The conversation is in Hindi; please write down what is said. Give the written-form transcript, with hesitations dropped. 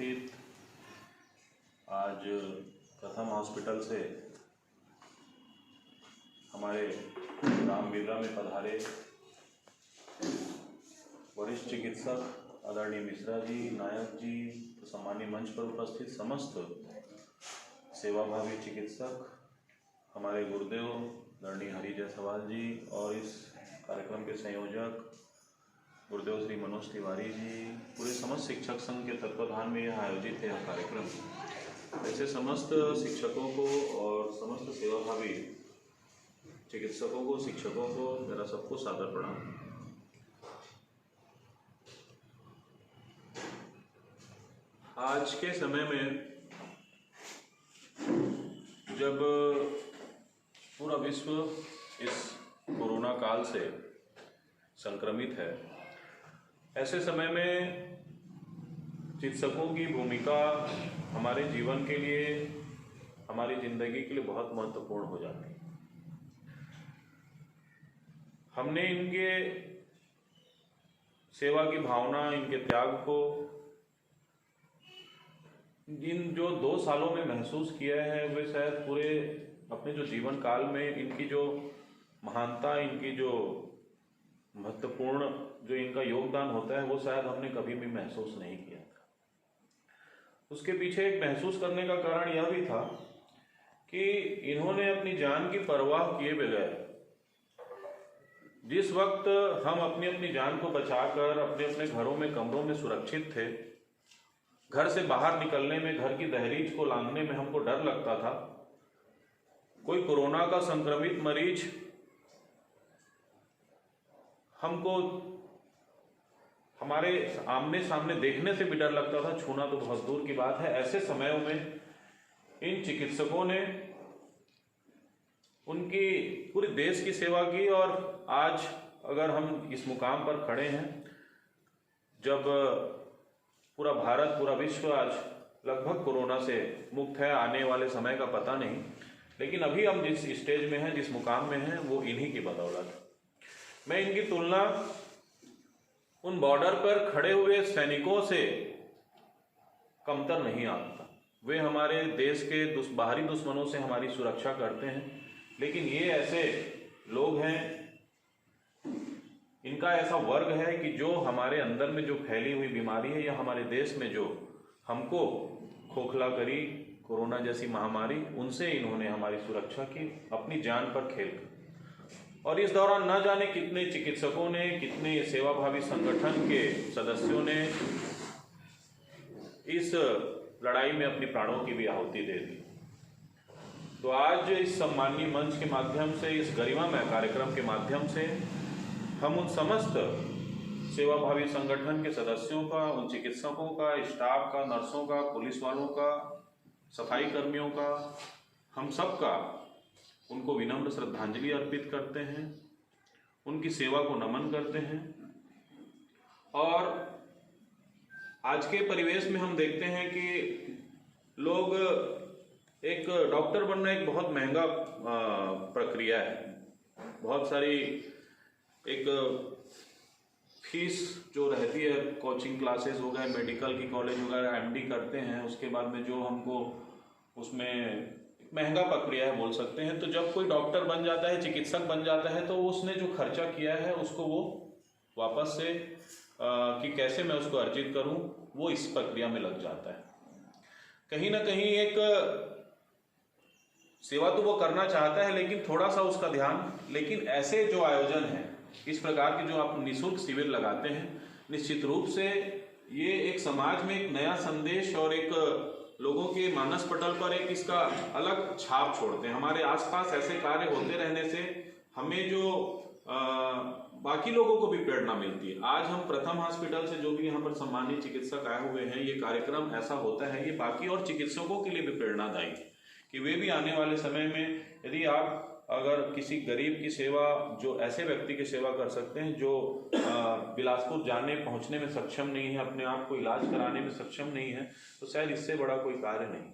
स्थित आज प्रथम हॉस्पिटल से हमारे राम बिरला में पधारे वरिष्ठ चिकित्सक आदरणीय मिश्रा जी, नायक जी, तो सम्मानीय मंच पर उपस्थित समस्त सेवाभावी चिकित्सक, हमारे गुरुदेव आदरणीय हरि जायसवाल जी और इस कार्यक्रम के संयोजक गुरुदेव श्री मनोज तिवारी जी, पूरे समस्त शिक्षक संघ के तत्वाधान में यह आयोजित है यह कार्यक्रम। ऐसे समस्त शिक्षकों को और समस्त सेवाभावी चिकित्सकों को, शिक्षकों को मेरा सबको सादर प्रणाम। आज के समय में जब पूरा विश्व इस कोरोना काल से संक्रमित है, ऐसे समय में चिकित्सकों की भूमिका हमारे जीवन के लिए, हमारी जिंदगी के लिए बहुत महत्वपूर्ण हो जाती है। हमने इनके सेवा की भावना, इनके त्याग को इन जो 2 सालों में महसूस किया है, वे शायद पूरे अपने जो जीवन काल में इनकी जो महानता, इनकी जो महत्वपूर्ण जो इनका योगदान होता है, वो शायद हमने कभी भी महसूस नहीं किया था। उसके पीछे एक महसूस करने का कारण यह भी था कि इन्होंने अपनी जान की परवाह किए बगैर, जिस वक्त हम अपनी अपनी जान को बचाकर अपने अपने घरों में, कमरों में सुरक्षित थे, घर से बाहर निकलने में, घर की दहलीज को लांघने में हमको डर लगता था, कोई कोरोना का संक्रमित मरीज हमको हमारे आमने सामने देखने से भी डर लगता था, छूना तो बहुत दूर की बात है। ऐसे समयों में इन चिकित्सकों ने उनकी पूरे देश की सेवा की और आज अगर हम इस मुकाम पर खड़े हैं, जब पूरा भारत, पूरा विश्व आज लगभग कोरोना से मुक्त है, आने वाले समय का पता नहीं, लेकिन अभी हम जिस स्टेज में हैं, जिस मुकाम में हैं, वो इन्हीं की बदौलत। मैं इनकी तुलना उन बॉर्डर पर खड़े हुए सैनिकों से कमतर नहीं आता। वे हमारे देश के बाहरी दुश्मनों से हमारी सुरक्षा करते हैं, लेकिन ये ऐसे लोग हैं, इनका ऐसा वर्ग है कि जो हमारे अंदर में जो फैली हुई बीमारी है या हमारे देश में जो हमको खोखला करी कोरोना जैसी महामारी, उनसे इन्होंने हमारी सुरक्षा की अपनी जान पर खेलकर। और इस दौरान न जाने कितने चिकित्सकों ने, कितने सेवाभावी संगठन के सदस्यों ने इस लड़ाई में अपनी प्राणों की भी आहुति दे दी। तो आज इस सम्मानीय मंच के माध्यम से, इस गरिमामय कार्यक्रम के माध्यम से हम उन समस्त सेवाभावी संगठन के सदस्यों का, उन चिकित्सकों का, स्टाफ का, नर्सों का, पुलिस वालों का, सफाई कर्मियों का, हम सब का उनको विनम्र श्रद्धांजलि अर्पित करते हैं, उनकी सेवा को नमन करते हैं। और आज के परिवेश में हम देखते हैं कि लोग, एक डॉक्टर बनना एक बहुत महंगा प्रक्रिया है। बहुत सारी एक फीस जो रहती है, कोचिंग क्लासेस हो गए, मेडिकल की कॉलेज वगैरह, एमडी करते हैं, उसके बाद में जो हमको उसमें महंगा प्रक्रिया है बोल सकते हैं। तो जब कोई डॉक्टर बन जाता है, चिकित्सक बन जाता है, तो उसने जो खर्चा किया है उसको वो वापस से कि कैसे मैं उसको अर्जित करूं, वो इस प्रक्रिया में लग जाता है। कहीं ना कहीं एक सेवा तो वो करना चाहता है, लेकिन थोड़ा सा उसका ध्यान, लेकिन ऐसे जो आयोजन है, इस प्रकार के जो आप निःशुल्क शिविर लगाते हैं, निश्चित रूप से ये एक समाज में एक नया संदेश और एक लोगों के मानस पटल पर एक इसका अलग छाप छोड़ते हैं। हमारे आसपास ऐसे कार्य होते रहने से हमें जो बाकी लोगों को भी प्रेरणा मिलती है। आज हम प्रथम हॉस्पिटल से जो भी यहाँ पर सम्मानित चिकित्सक आए हुए हैं, ये कार्यक्रम ऐसा होता है, ये बाकी और चिकित्सकों के लिए भी प्रेरणादायी है कि वे भी आने वाले समय में, यदि आप अगर किसी गरीब की सेवा, जो ऐसे व्यक्ति की सेवा कर सकते हैं जो बिलासपुर जाने पहुंचने में सक्षम नहीं है, अपने आप को इलाज कराने में सक्षम नहीं है, तो शायद इससे बड़ा कोई कार्य नहीं।